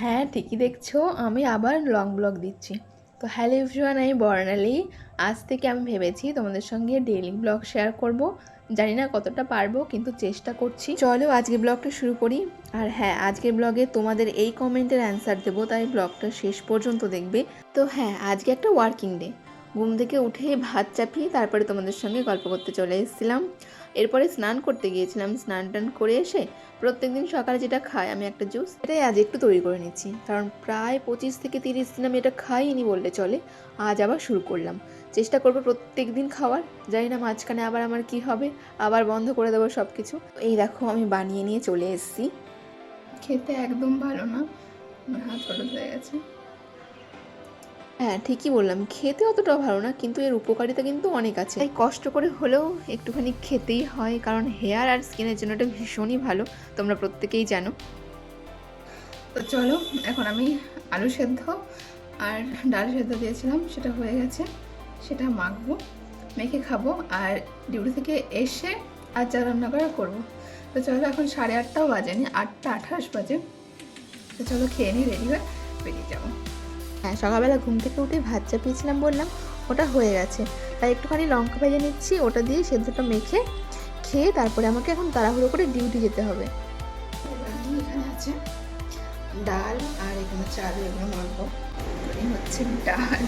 হ্যাঁ, ঠিকই দেখছো, আমি আবার লং ব্লগ দিচ্ছি। তো হ্যালো এভরিওয়ান, আমি বর্ণালী। আজ থেকে আমি ভেবেছি তোমাদের সঙ্গে ডেইলি ব্লগ শেয়ার করব। জানি না কতটা পারবো, কিন্তু চেষ্টা করছি। চলো আজকের ব্লগটা শুরু করি। আর হ্যাঁ, আজকের ব্লগে তোমাদের এই কমেন্টের অ্যান্সার দেবো, তাই ব্লগটা শেষ পর্যন্ত দেখবে। তো হ্যাঁ, আজকে একটা ওয়ার্কিং ডে। ঘুম থেকে উঠে ভাত চাপিয়ে তারপরে তোমাদের সঙ্গে গল্প করতে চলে এসেছিলাম। এরপরে স্নান করতে গিয়েছিলাম। স্নান টান করে এসে প্রত্যেকদিন সকালে যেটা খাই আমি, একটা জুস, এটাই আজ একটু তৈরি করে নিচ্ছি, কারণ প্রায় 25 থেকে 30 দিন আমি এটা খাইনি বললে চলে। আজ আবার শুরু করলাম। চেষ্টা করবো প্রত্যেক দিন খাওয়ার। জানি না মাঝখানে আবার আমার কি হবে, আবার বন্ধ করে দেবো সব কিছু। এই দেখো আমি বানিয়ে নিয়ে চলে এসেছি। খেতে একদম ভালো না, আমার হাত হলুদ হয়ে গেছে। হ্যাঁ, ঠিকই বললাম, খেতে অতটাও ভালো না, কিন্তু এর উপকারিতা কিন্তু অনেক আছে। তাই কষ্ট করে হলেও একটুখানি খেতেই হয়, কারণ হেয়ার আর স্কিনের জন্য এটা ভীষণই ভালো, তোমরা প্রত্যেকেই জানো। তো চলো, এখন আমি আলু সেদ্ধ আর ডাল সেদ্ধ দিয়েছিলাম, সেটা হয়ে গেছে। সেটা মাখবো, মেখে খাবো, আর ডিউটি থেকে এসে আর যা রান্না করা করবো। তো চলো, এখন 8:30টাও বাজেনি, 8টা 28 বাজে। তো চলো খেয়ে নিয়ে রেডি হয়ে বেরিয়ে যাবো। হ্যাঁ, সকালবেলা ঘুম থেকে উঠে ভাত চাপিয়েছিলাম বললাম, ওটা হয়ে গেছে। তাই একটুখানি লঙ্কা ভেজে নিচ্ছি, ওটা দিয়ে সেদ্ধটা মেখে খেয়ে তারপরে আমাকে এখন তাড়াহুড়ো করে ডিউটি যেতে হবে। এখানে আছে ডাল আর এখানে চাল, এগুলো মাখবো। এই হচ্ছে ডাল।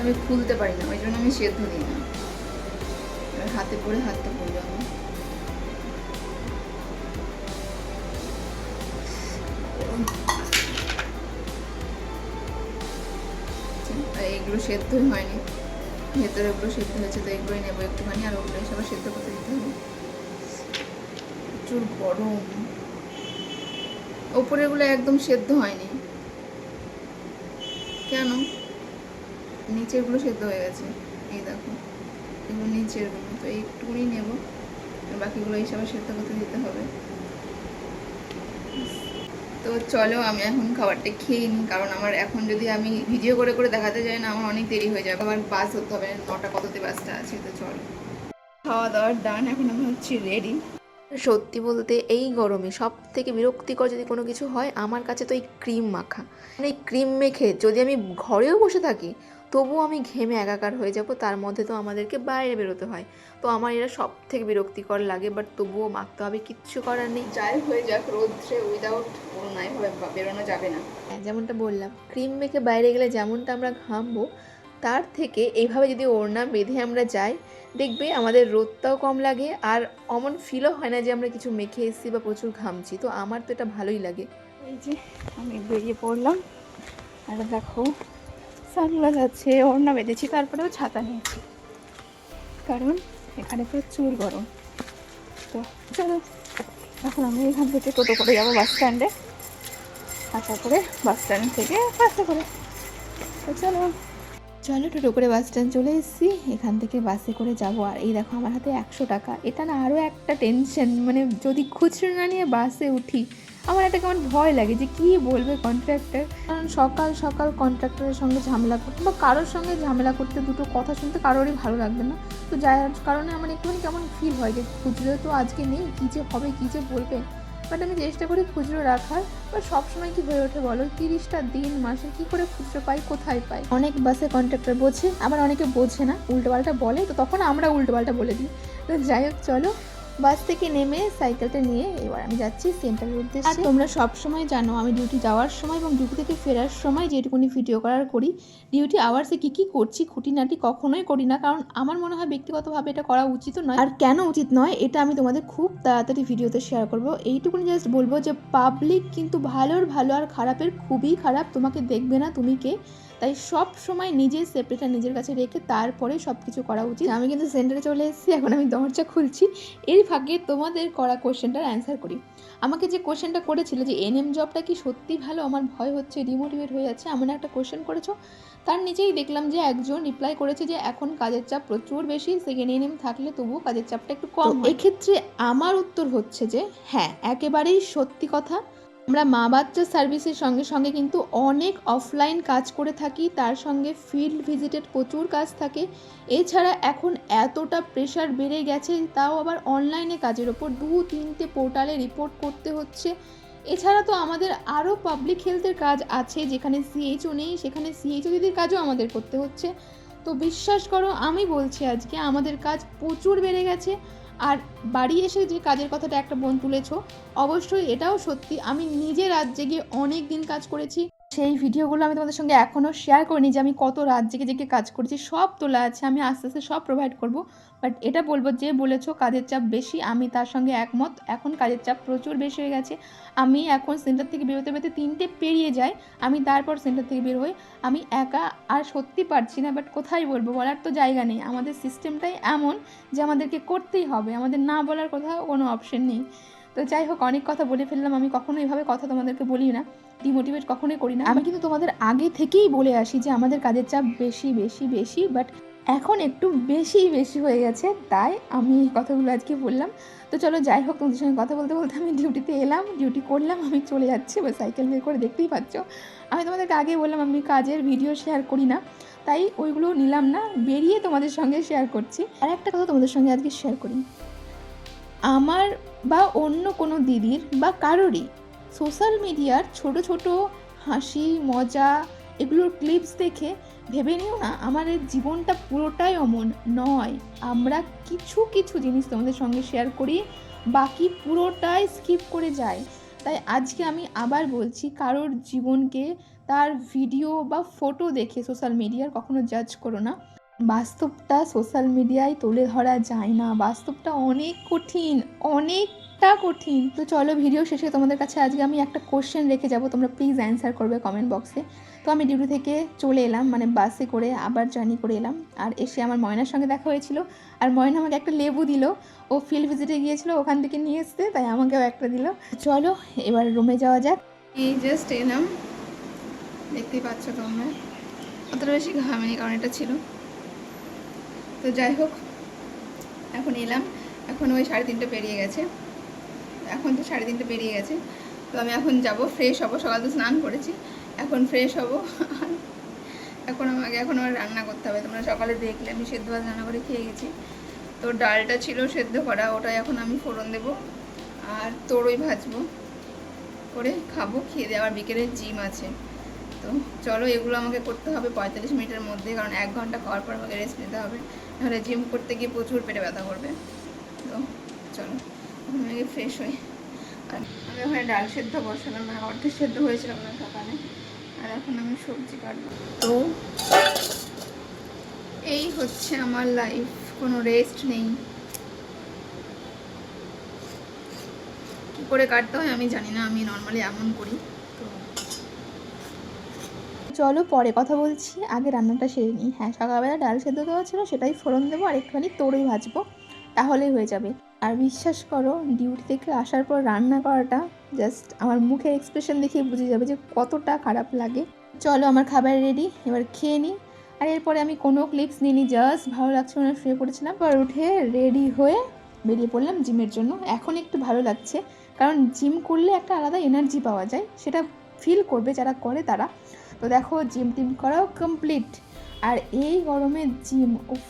আমি খুলতে পারি না, ওই জন্য আমি সেদ্ধ দিই না। হাতে পড়ে হাতটা পড়বে আমার। এইগুলো সেদ্ধই হয়নি, ভেতরে ওগুলো সেদ্ধ হয়েছে, তো এগুলোই নেবো একটুখানি, আর ওগুলো সবাই সেদ্ধ করতে দিতে হবে। প্রচুর গরম, ওপরেগুলো একদম সেদ্ধ হয়নি। কেন? নিচেরগুলো সেদ্ধ হয়ে গেছে, এই দেখো, এগুলো নিচেরগুলো, তো একটুকুনি নেবো, বাকিগুলো এই সবাই সেদ্ধ করতে দিতে হবে। তো চলো আমি এখন খাবারটা খেয়ে নিই, কারণ আমার এখন যদি আমি ভিডিও করে করে দেখাতে যাই না, আমার অনেক দেরি হয়ে যাবে, আমার বাস হতে হবে 9টা কততে বাসটা আছে। তো চলো, খাওয়া দাওয়ার ডান, এখন আমি হচ্ছি রেডি। সত্যি বলতে এই গরমে সব থেকে বিরক্তিকর যদি কোনো কিছু হয় আমার কাছে, তো এই ক্রিম মাখা। মানে এই ক্রিম মেখে যদি আমি ঘরেও বসে থাকি, তবুও আমি ঘেমে একাকার হয়ে যাব। তার মধ্যে তো আমাদেরকে বাইরে বেরোতে হয়, তো আমার এটা সব থেকে বিরক্তিকর লাগে। বাট তবুও মাখতে হবে, কিচ্ছু করার নেই। যাই হয়ে যাক, রোদ্রে উইদাউট ওড়না এভাবে বেরোনো যাবে না। হ্যাঁ, যেমনটা বললাম, ক্রিম মেখে বাইরে গেলে যেমনটা আমরা ঘামবো, তার থেকে এইভাবে যদি ওড়না বেঁধে আমরা যাই, দেখবে আমাদের রোদটাও কম লাগে, আর অমন ফিলও হয় না যে আমরা কিছু মেখে এসেছি বা প্রচুর ঘামছি। তো আমার তো এটা ভালোই লাগে। এই যে আমি বেরিয়ে পড়লাম, আর দেখো সানগ্লাস আছে, ওড়না বেঁধেছি, তারপরেও ছাতা নিয়েছি, কারণ এখানে প্রচুর গরম। তো চলো, এখন আমি এখান থেকে টোটো করে যাবো বাস স্ট্যান্ডে, আসার করে বাস স্ট্যান্ড থেকে বাসে করে। তো চলো চলো, টোটো করে বাস স্ট্যান্ড চলে এসেছি, এখান থেকে বাসে করে যাব। আর এই দেখো আমার হাতে 100 টাকা, এটা না আরও একটা টেনশন, মানে যদি খুচরো না নিয়ে বাসে উঠি, আমার একটা কেমন ভয় লাগে যে কী বলবে কন্ট্রাক্টর। কারণ সকাল সকাল কন্ট্রাক্টরের সঙ্গে ঝামেলা করতে বা কারোর সঙ্গে ঝামেলা করতে, দুটো কথা শুনতে কারোরই ভালো লাগবে না। তো যার কারণে আমার একটুখানি কেমন ফিল হয় যে খুচরো তো আজকে নেই, কী যে হবে, কী যে বলবে। বাট আমি চেষ্টা করি খুচরো রাখার। বাট সবসময় কি হয়ে ওঠে বলো, 30টা দিন মাসে কী করে খুচরো পাই, কোথায় পাই? অনেক বাসে কন্ট্রাক্টর বোঝে, আবার অনেকে বোঝে না, উল্টোপাল্টা বলে, তো তখন আমরা উল্টোপাল্টা বলে দিই। তো যাই হোক, চলো বাস থেকে নেমে সাইকেলটা নিয়ে এবার আমি যাচ্ছি সেন্টারের উদ্দেশ্যে। আর তোমরা সব সময় জানো আমি ডিউটি যাওয়ার সময় এবং ডিউটি থেকে ফেরার সময় যেটুকুনি ভিডিও করার করি, ডিউটি আওয়ার্সে কী কী করছি খুঁটিনাটি কখনোই করি না, কারণ আমার মনে হয় ব্যক্তিগতভাবে এটা করা উচিত নয়। আর কেন উচিত নয় এটা আমি তোমাদের খুব তাড়াতাড়ি ভিডিওতে শেয়ার করবো। এইটুকুনি জাস্ট বলবো যে পাবলিক কিন্তু ভালোর ভালো আর খারাপের খুবই খারাপ, তোমাকে দেখবে না তুমি কে। তাই সব সময় নিজের সেফটিটা নিজের কাছে রেখে তারপরে সব কিছু করা উচিত। আমি কিন্তু সেন্টারে চলে এসেছি, এখন আমি দরজা খুলছি। এর ফাঁকে তোমাদের করা কোশ্চেনটার অ্যান্সার করি। আমাকে যে কোশ্চেনটা করেছিল যে এনএম জবটা কি সত্যি ভালো, আমার ভয় হচ্ছে, ডিমোটিভেট হয়ে যাচ্ছে, এমন একটা কোশ্চেন করেছো। তার নিচেই দেখলাম যে একজন রিপ্লাই করেছে যে এখন কাজের চাপ প্রচুর বেশি, সেকেন্ড এনএম থাকলে তবুও কাজের চাপটা একটু কম হয়। এক্ষেত্রে আমার উত্তর হচ্ছে যে হ্যাঁ, একেবারেই সত্যি কথা। আমরা মা বাচ্চা সার্ভিসের সঙ্গে সঙ্গে কিন্তু অনেক অফলাইন কাজ করে থাকি, তার সঙ্গে ফিল্ড ভিজিটেড প্রচুর কাজ থাকে। এছাড়া এখন এতটা প্রেশার বেড়ে গেছে, তাও আবার অনলাইনে কাজের ওপর 2-3টে পোর্টালে রিপোর্ট করতে হচ্ছে। এছাড়া তো আমাদের আরও পাবলিক হেলথের কাজ আছে, যেখানে সিএইচও নেই, সেখানে সিএইচও দিদির কাজও আমাদের করতে হচ্ছে। তো বিশ্বাস করো, আমি বলছি আজকে আমাদের কাজ প্রচুর বেড়ে গেছে। আর বাড়ি এসে যে কাজের কথাটা একটা বোন তুলেছ, অবশ্যই এটাও সত্যি। আমি নিজে রাত জেগে অনেক দিন কাজ করেছি, সেই ভিডিওগুলো আমি তোমাদের সঙ্গে এখনও শেয়ার করিনি যে আমি কত রাত জেগে জেগে কাজ করেছি, সব তোলা আছে, আমি আস্তে আস্তে সব প্রোভাইড করব। বাট এটা বলবো, যে বলেছো কাজের চাপ বেশি, আমি তার সঙ্গে একমত। এখন কাজের চাপ প্রচুর বেশি হয়ে গেছে। আমি এখন সেন্টার থেকে বেরোতে বেরোতে 3টে পেরিয়ে যাই, আমি তারপর সেন্টার থেকে বের হই। আমি একা আর সত্যি পারছি না, বাট কোথায় বলবো, বলার তো জায়গা নেই। আমাদের সিস্টেমটাই এমন যে আমাদেরকে করতেই হবে, আমাদের না বলার কোথাও কোনো অপশন নেই। তো যাই হোক, অনেক কথা বলে ফেললাম। আমি কখনো এইভাবে কথা তোমাদেরকে বলি না, ডিমোটিভেট কখনোই করি না। আমি কিন্তু তোমাদের আগে থেকেই বলে আসি যে আমাদের কাজের চাপ বেশি বেশি বেশি, বাট এখন একটু বেশি বেশি হয়ে গেছে, তাই আমি এই কথাগুলো আজকে বললাম। তো চলো, যাই হোক, তোমাদের সঙ্গে কথা বলতে বলতে আমি ডিউটিতে এলাম, ডিউটি করলাম, আমি চলে যাচ্ছি। বা সাইকেল বের করে দেখতেই পাচ্ছ। আমি তোমাদেরকে আগে বললাম আমি কাজের ভিডিও শেয়ার করি না, তাই ওইগুলো নিলাম না, বেরিয়ে তোমাদের সঙ্গে শেয়ার করছি। আর একটা কথা তোমাদের সঙ্গে আজকে শেয়ার করি, আমার বা অন্য কোনো দিদির বা কারোরই সোশ্যাল মিডিয়ার ছোট ছোট হাসি মজা এগুলোর ক্লিপস দেখে ভেবে নিও না আমাদের জীবনটা পুরোটাই অমন নয়। আমরা কিছু কিছু জিনিস তোমাদের সঙ্গে শেয়ার করি, বাকি পুরোটাই স্কিপ করে যাই। তাই আজকে আমি আবার বলছি, কারোর জীবনকে তার ভিডিও বা ফটো দেখে সোশ্যাল মিডিয়ার কখনো জাজ করো না। বাস্তবটা সোশ্যাল মিডিয়ায় তুলে ধরা যায় না, বাস্তবটা অনেক কঠিন, অনেকটা কঠিন। তো চলো, ভিডিও শেষে তোমাদের কাছে আজকে আমি একটা কোশ্চেন রেখে যাব, তোমরা প্লিজ অ্যান্সার করবে কমেন্ট বক্সে। তো আমি ডিউটি থেকে চলে এলাম, মানে বাসে করে আবার জার্নি করে এলাম। আর এসে আমার ময়নার সঙ্গে দেখা হয়েছিল, আর ময়না আমাকে একটা লেবু দিল। ও ফিল্ড ভিজিটে গিয়েছিল, ওখান থেকে নিয়ে এসতে, তাই আমাকেও একটা দিল। চলো এবার রুমে যাওয়া যাক। এই জাস্ট এলাম, দেখতেই পাচ্ছ তোমরা, অতটা বেশি ঘামেনি কারণ এটা ছিল। তো যাই হোক, এখন এলাম, এখন ওই 3:30 পেরিয়ে গেছে, এখন তো 3:30 পেরিয়ে গেছে। তো আমি এখন যাব, ফ্রেশ হব, সকাল তো স্নান করেছি, এখন ফ্রেশ হব। এখন আমার রান্না করতে হবে। তোমরা সকালে দেখলে আমি সেদ্ধ ভাত রান্না করে খেয়ে গেছি। তো ডালটা ছিল সেদ্ধ করা, ওটাই এখন আমি ফোড়ন দেবো আর তরই ভাজবো, করে খাবো। খেয়ে দিয়ে আবার বিকেলে জিম আছে। তো চলো, এগুলো আমাকে করতে হবে 45 মিনিটের মধ্যে, কারণ 1 ঘন্টা খাওয়ার পর আমাকে রেস্ট নিতে হবে, নাহলে জিম করতে গিয়ে প্রচুর পেটে ব্যথা করবে। তো চলো, এখন আমি ফ্রেশ হই। আর আমি ওখানে ডাল সেদ্ধ বসালাম, মানে অর্ধেক সেদ্ধ হয়েছিল আপনার সকালে, আর এখন আমি সবজি কাটবো। তো এই হচ্ছে আমার লাইফ, কোনো রেস্ট নেই। কী করে কাটতে হয় আমি জানি না, আমি নর্মালি এমন করি। চলো পরে কথা বলছি, আগে রান্নাটা সেরে নিই। হ্যাঁ, সকালবেলা ডাল সেদ্ধ দেওয়া ছিল, সেটাই ফোড়ন দেবো আর একটুখানি তরই ভাজবো, তাহলেই হয়ে যাবে। আর বিশ্বাস করো, ডিউটি থেকে আসার পর রান্না করাটা জাস্ট আমার মুখের এক্সপ্রেশন দেখেই বুঝে যাবে যে কতটা খারাপ লাগে। চলো, আমার খাবার রেডি, এবার খেয়ে নিই। আর এরপরে আমি কোনো ক্লিপস নিইনি, জাস্ট ভালো লাগছে মানে শুয়ে পড়েছিলাম। পর উঠে রেডি হয়ে বেরিয়ে পড়লাম জিমের জন্য। এখন একটু ভালো লাগছে, কারণ জিম করলে একটা আলাদা এনার্জি পাওয়া যায়, সেটা ফিল করবে যারা করে তারা। তো দেখো, জিম টিম করাও কমপ্লিট। আর এই গরমে জিম, উফ,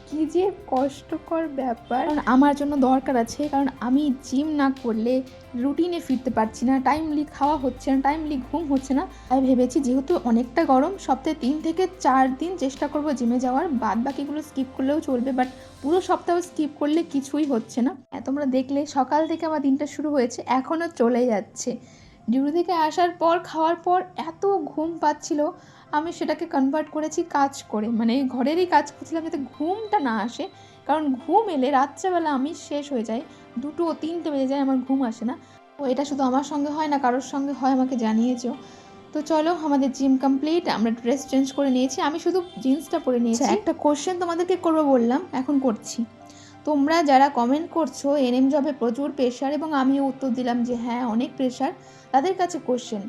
কী যে কষ্টকর ব্যাপার। কারণ আমার জন্য দরকার আছে, কারণ আমি জিম না করলে রুটিনে ফিরতে পারছি না, টাইমলি খাওয়া হচ্ছে না, টাইমলি ঘুম হচ্ছে না। তাই ভেবেছি যেহেতু অনেকটা গরম, সপ্তাহে 3 থেকে 4 দিন চেষ্টা করব জিমে যাওয়ার, বাদ বাকিগুলো স্কিপ করলেও চলবে, বাট পুরো সপ্তাহ স্কিপ করলে কিছুই হচ্ছে না। তোমরা দেখলে সকাল থেকে আমার দিনটা শুরু হয়েছে, এখনও চলে যাচ্ছে। ডিউটি থেকে আসার পর খাওয়ার পর এত ঘুম পাচ্ছিল, আমি সেটাকে কনভার্ট করেছি কাজ করে, মানে ঘরেরই কাজ করছিলাম যাতে ঘুমটা না আসে। কারণ ঘুম এলে রাত্রেবেলা আমি শেষ হয়ে যাই, 2-3টে বেজে যায়, আমার ঘুম আসে না। তো এটা শুধু আমার সঙ্গে হয় না, কারোর সঙ্গে হয়, আমাকে জানিয়েছো। তো চলো, আমাদের জিম কমপ্লিট, আমরা ড্রেস চেঞ্জ করে নিয়েছি, আমি শুধু জিন্সটা পরে নিয়েছি। একটা কোশ্চেন তোমাদেরকে করবো বললাম, এখন করছি। তোমরা যারা কমেন্ট করছো এনএম জবে প্রচুর প্রেশার, এবং আমিও উত্তর দিলাম যে হ্যাঁ অনেক প্রেশার, তাদের কাছে কোশ্চেন,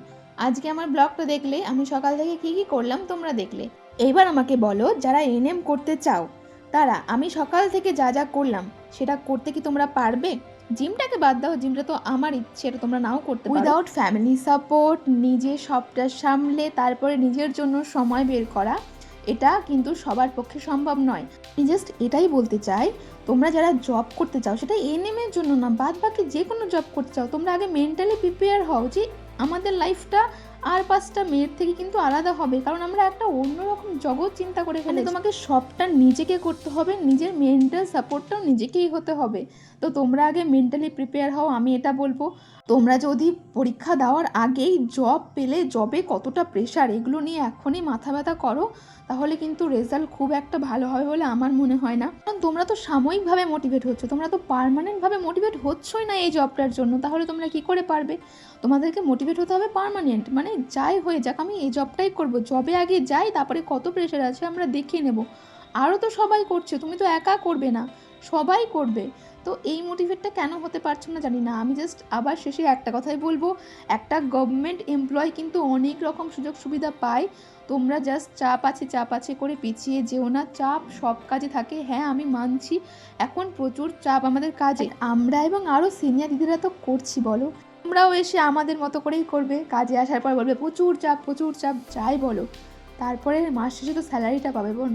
আজকে আমার ব্লগটা দেখলে আমি সকাল থেকে কী কী করলাম তোমরা দেখলে। এইবার আমাকে বলো, যারা এনএম করতে চাও তারা আমি সকাল থেকে যা যা করলাম সেটা করতে কি তোমরা পারবে? জিমটাকে বাদ দাও, জিমটা তো আমার ইচ্ছে, এটা তোমরা নাও করতে পারো। উইদাউট ফ্যামিলি সাপোর্ট, নিজে সবটা সামলে তারপরে নিজের জন্য সময় বের করা, এটা কিন্তু সবার পক্ষে সম্ভব নয়। আমি জাস্ট এটাই বলতে চাই, তোমরা যারা জব করতে চাও, সেটা এনএমের জন্য না, বাদ বাকি যে কোনো জব করতে চাও, তোমরা আগে মেন্টালি প্রিপেয়ার হও যে আমাদের লাইফটা আর 5টা মেয়ের থেকে কিন্তু আলাদা হবে, কারণ আমরা একটা অন্যরকম জগৎ চিন্তা করে ফেলে। তোমাকে সবটা নিজেকে করতে হবে, নিজের মেন্টাল সাপোর্টটাও নিজেকেই হতে হবে। তো তোমরা আগে মেন্টালি প্রিপেয়ার হও, আমি এটা বলবো। তোমরা যদি পরীক্ষা দেওয়ার আগেই জব পেলে জবে কতটা প্রেশার, এগুলো নিয়ে এখনই মাথা ব্যথা করো, তাহলে কিন্তু রেজাল্ট খুব একটা ভালো হবে বলে আমার মনে হয় না। কারণ তোমরা তো সাময়িকভাবে মোটিভেট হচ্ছ, তোমরা তো পার্মানেন্টভাবে মোটিভেট হচ্ছই না এই জবটার জন্য, তাহলে তোমরা কি করে পারবে? তোমাদেরকে মোটিভেট হতে হবে পার্মানেন্ট, মানে যাই হয়ে যাক আমি এই জবটাই করবো, জবে আগে যাই, তারপরে কত প্রেশার আছে আমরা দেখিয়ে নেব। আরও তো সবাই করছে, তুমি তো একা করবে না, সবাই করবে। তো এই মোটিভেটটা কেন হতে পারছো না জানি না। আমি জাস্ট আবার শেষে একটা কথাই বলবো, একটা গভর্নমেন্ট এমপ্লয় কিন্তু অনেক রকম সুযোগ সুবিধা পায়। তোমরা জাস্ট চাপ আছে করে পিছিয়ে যেও না, চাপ সব কাজে থাকে। হ্যাঁ আমি মানছি এখন প্রচুর চাপ আমাদের কাজে, আমরা এবং আরও সিনিয়র দিদিরা তো করছি, বলো তোমরাও এসে আমাদের মতো করেই করবে, কাজে আসার পর বলবে প্রচুর চাপ, যাই বলো, তারপরে মাস শেষে তো স্যালারিটা পাবে বোন।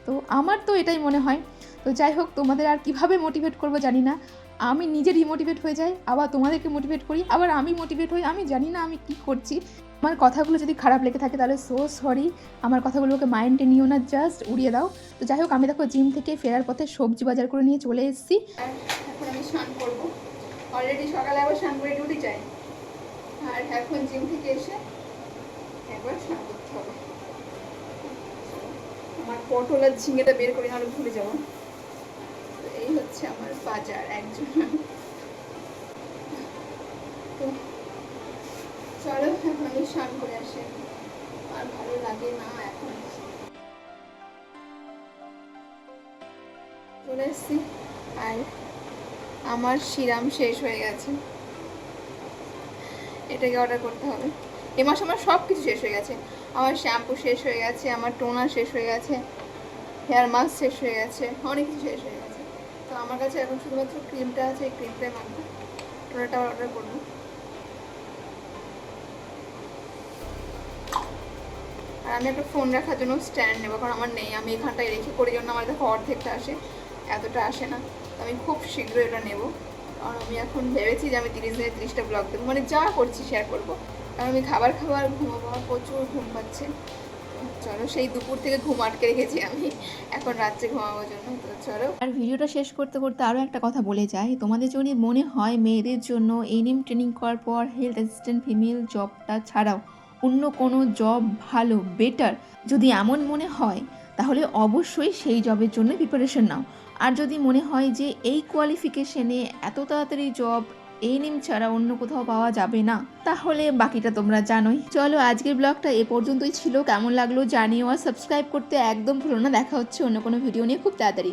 তো আমার তো এটাই মনে হয়। তো যাই হোক, তোমাদের আর কিভাবে মোটিভেট করবো জানি না, আমি নিজে ডিমোটিভেট হয়ে যাই, আবার তোমাদেরকে মোটিভেট করি, আবার আমি মোটিভেট হই, আমি জানি না আমি কি করছি। আমার কথাগুলো যদি খারাপ লেগে থাকে তাহলে সো সরি, আমার কথাগুলোকে মাইন্ডে নিও না, জাস্ট উড়িয়ে দাও। তো যাই হোক, আমি দেখো জিম থেকে ফেরার পথে সবজি বাজার করে নিয়ে চলে এসেছি। এখন আমি স্নান করবো, অলরেডি সকালে আবার স্নান করে ডিউটি যাই, আর এখন জিম থেকে এসে একবার স্নান করতে হবে। আমার পটল আর ঝিঙেটা বের করে নাহলে ভুলে যাবো। এই হচ্ছে আমার বাজার একজন। তো চলো এখন আমি স্নান করে আসি, আর ভালো লাগে না এখন। চলে এসছি, আর আমার সিরাম শেষ হয়ে গেছে, এটাকে অর্ডার করতে হবে। এ মাস আমার সব কিছু শেষ হয়ে গেছে, আমার শ্যাম্পু শেষ হয়ে গেছে, আমার টোনার শেষ হয়ে গেছে, হেয়ার মাস্ক শেষ হয়ে গেছে, অনেক কিছু শেষ হয়ে গেছে। তো আমার কাছে এখন শুধুমাত্র ক্রিমটা আছে, এই ক্রিমটাই মাখবো, টোনারটা অর্ডার করবো। আর আমি একটা ফোন রাখার জন্য স্ট্যান্ড নেবো, কারণ আমার নেই, আমি এখানটায় রেখে করি জন্য আমার দেখো অর্ধেকটা আসে, এতটা আসে না। তো আমি খুব শীঘ্রই এটা নেবো, কারণ আমি এখন ভেবেছি যে আমি 30 দিনে 30টা ব্লগ দেবো, মানে যা করছি শেয়ার করবো। কারণ আমি খাবার ঘুমাবো, আমার প্রচুর ঘুম পাচ্ছে। চলো, সেই দুপুর থেকে ঘুম আটকে রেখেছি আমি, এখন রাত্রে ঘুমাবোর জন্য। তো চলো, আর ভিডিওটা শেষ করতে করতে আরও একটা কথা বলে যাই, তোমাদের যদি মনে হয় মেয়েদের জন্য এনএম ট্রেনিং করার পর হেলথ অ্যাসিস্ট্যান্ট ফিমেল জবটা ছাড়াও অন্য কোনো জব ভালো, বেটার, যদি এমন মনে হয় তাহলে অবশ্যই সেই জবের জন্য প্রিপারেশন নাও। আর যদি মনে হয় যে এই কোয়ালিফিকেশনে এত তাড়াতাড়ি জব এনএম ছাড়া অন্য কোথাও পাওয়া যাবে না, তাহলে বাকিটা তোমরা জানোই। চলো, আজকের ব্লগটা এ পর্যন্তই ছিল, কেমন লাগলো জানিও, আর সাবস্ক্রাইব করতে একদম ভুলো না। দেখা হচ্ছে অন্য কোনো ভিডিও নিয়ে খুব তাড়াতাড়ি।